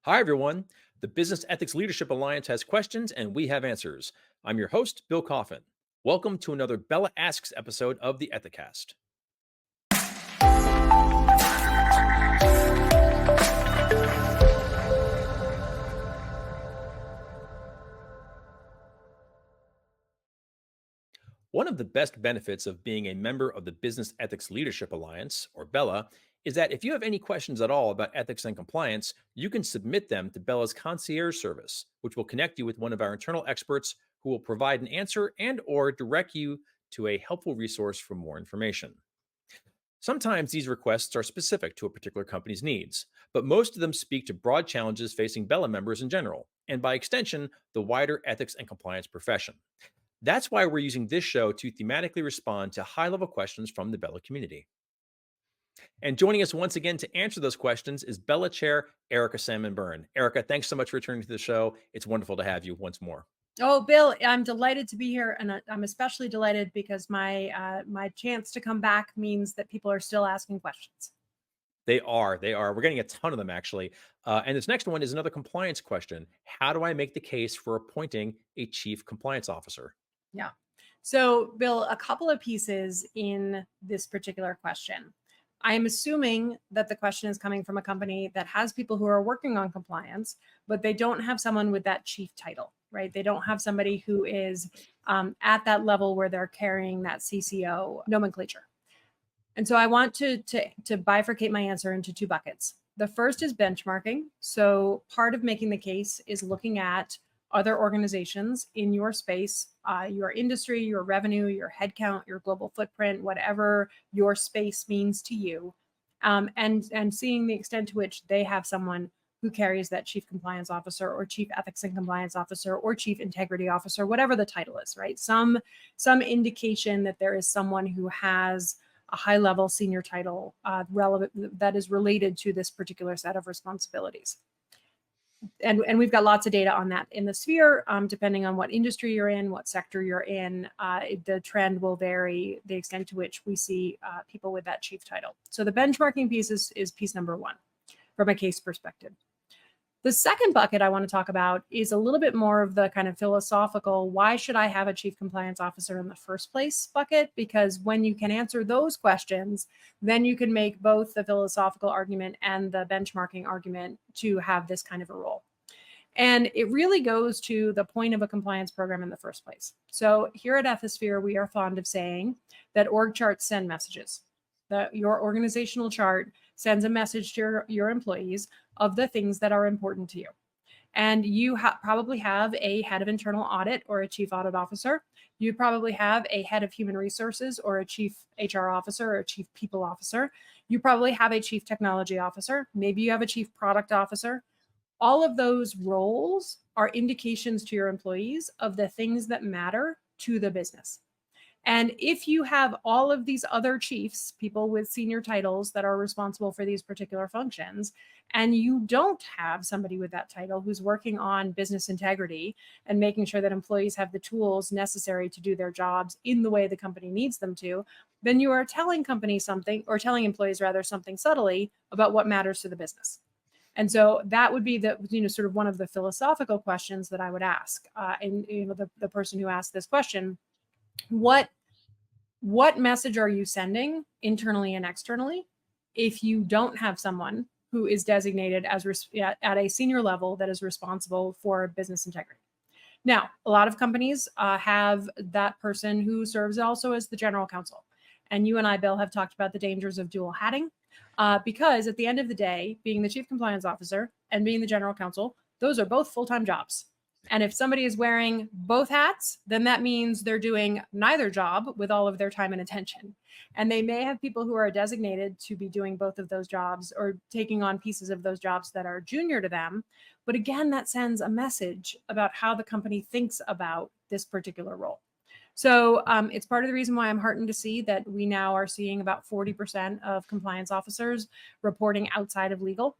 Hi, everyone. The Business Ethics Leadership Alliance has questions and we have answers. I'm your host, Bill Coffin. Welcome to another BELA Asks episode of the Ethicast. One of the best benefits of being a member of the Business Ethics Leadership Alliance, or BELA, is that if you have any questions at all about ethics and compliance, you can submit them to BELA's Concierge Service, which will connect you with one of our internal experts who will provide an answer and or direct you to a helpful resource for more information. Sometimes these requests are specific to a particular company's needs, but most of them speak to broad challenges facing BELA members in general, and by extension, the wider ethics and compliance profession. That's why we're using this show to thematically respond to high level questions from the BELA community. And joining us once again to answer those questions is BELA Chair Erica Salmon Byrne. Erica, thanks so much for returning to the show. It's wonderful to have you once more. Oh, Bill, I'm delighted to be here, and I'm especially delighted because my chance to come back means that people are still asking questions. They are. We're getting a ton of them, actually. And this next one is another compliance question. How do I make the case for appointing a chief compliance officer? Yeah. So, Bill, a couple of pieces in this particular question. I'm assuming that the question is coming from a company that has people who are working on compliance, but they don't have someone with that chief title, right? They don't have somebody who is at that level where they're carrying that CCO nomenclature. And so I want to bifurcate my answer into two buckets. The first is benchmarking. So part of making the case is looking at other organizations in your space, your industry, your revenue, your headcount, your global footprint, whatever your space means to you, and seeing the extent to which they have someone who carries that chief compliance officer or chief ethics and compliance officer or chief integrity officer, whatever the title is, right? Some indication that there is someone who has a high level senior title relevant that is related to this particular set of responsibilities. And we've got lots of data on that in the sphere. Depending on what industry you're in, what sector you're in, the trend will vary the extent to which we see people with that chief title. So the benchmarking piece is piece number one from a case perspective. The second bucket I want to talk about is a little bit more of the kind of philosophical, why should I have a chief compliance officer in the first place bucket? Because when you can answer those questions, then you can make both the philosophical argument and the benchmarking argument to have this kind of a role. And it really goes to the point of a compliance program in the first place. So here at Ethisphere, we are fond of saying that org charts send messages, that your organizational chart sends a message to your employees of the things that are important to you. And you probably have a head of internal audit or a chief audit officer. You probably have a head of human resources or a chief HR officer or a chief people officer. You probably have a chief technology officer. Maybe you have a chief product officer. All of those roles are indications to your employees of the things that matter to the business. And if you have all of these other chiefs, people with senior titles that are responsible for these particular functions, and you don't have somebody with that title who's working on business integrity and making sure that employees have the tools necessary to do their jobs in the way the company needs them to, then you are telling companies something, or telling employees rather, something subtly about what matters to the business. And so that would be the, sort of one of the philosophical questions that I would ask. And the person who asked this question, what message are you sending internally and externally if you don't have someone who is designated as at a senior level that is responsible for business integrity? Now, a lot of companies have that person who serves also as the general counsel. And you and I, Bill, have talked about the dangers of dual hatting because at the end of the day, being the chief compliance officer and being the general counsel, those are both full-time jobs. And if somebody is wearing both hats, then that means they're doing neither job with all of their time and attention. And they may have people who are designated to be doing both of those jobs or taking on pieces of those jobs that are junior to them. But again, that sends a message about how the company thinks about this particular role. So it's part of the reason why I'm heartened to see that we now are seeing about 40% of compliance officers reporting outside of legal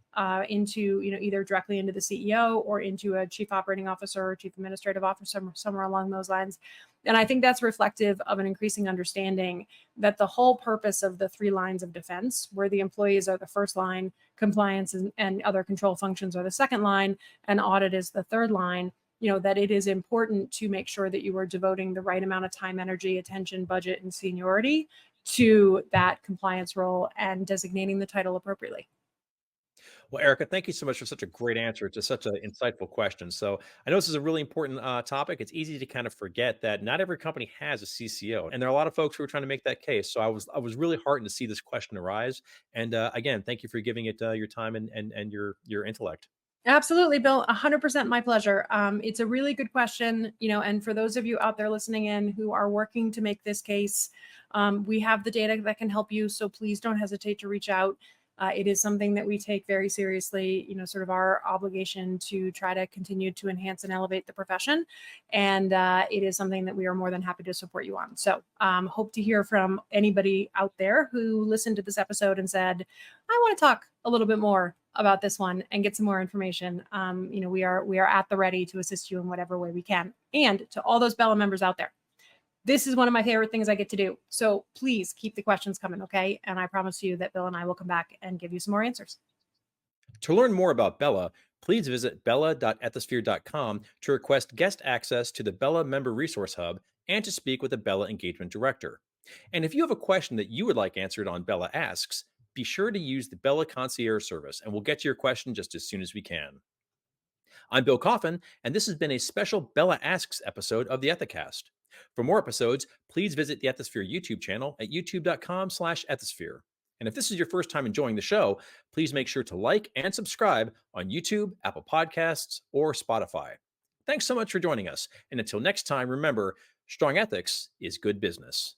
into, either directly into the CEO or into a chief operating officer or chief administrative officer, somewhere along those lines. And I think that's reflective of an increasing understanding that the whole purpose of the three lines of defense, where the employees are the first line, compliance and other control functions are the second line, and audit is the third line, that it is important to make sure that you are devoting the right amount of time, energy, attention, budget, and seniority to that compliance role and designating the title appropriately. Well, Erica, thank you so much for such a great answer to such an insightful question. So, I know this is a really important topic. It's easy to kind of forget that not every company has a CCO, and there are a lot of folks who are trying to make that case. So, I was really heartened to see this question arise. And again, thank you for giving it your time and your intellect. Absolutely, Bill. 100% my pleasure. It's a really good question, and for those of you out there listening in who are working to make this case, we have the data that can help you. So please don't hesitate to reach out. It is something that we take very seriously, sort of our obligation to try to continue to enhance and elevate the profession. And it is something that we are more than happy to support you on. So hope to hear from anybody out there who listened to this episode and said, I want to talk a little bit more about this one and get some more information. We are at the ready to assist you in whatever way we can. And to all those BELA members out there, this is one of my favorite things I get to do. So please keep the questions coming, okay? And I promise you that Bill and I will come back and give you some more answers. To learn more about BELA, please visit bela.ethisphere.com to request guest access to the BELA Member Resource Hub and to speak with the BELA Engagement Director. And if you have a question that you would like answered on BELA Asks, be sure to use the BELA Concierge Service, and we'll get to your question just as soon as we can. I'm Bill Coffin, and this has been a special BELA Asks episode of the Ethicast. For more episodes, please visit the Ethisphere YouTube channel at youtube.com/ethisphere. And if this is your first time enjoying the show, please make sure to like and subscribe on YouTube, Apple Podcasts, or Spotify. Thanks so much for joining us. And until next time, remember, strong ethics is good business.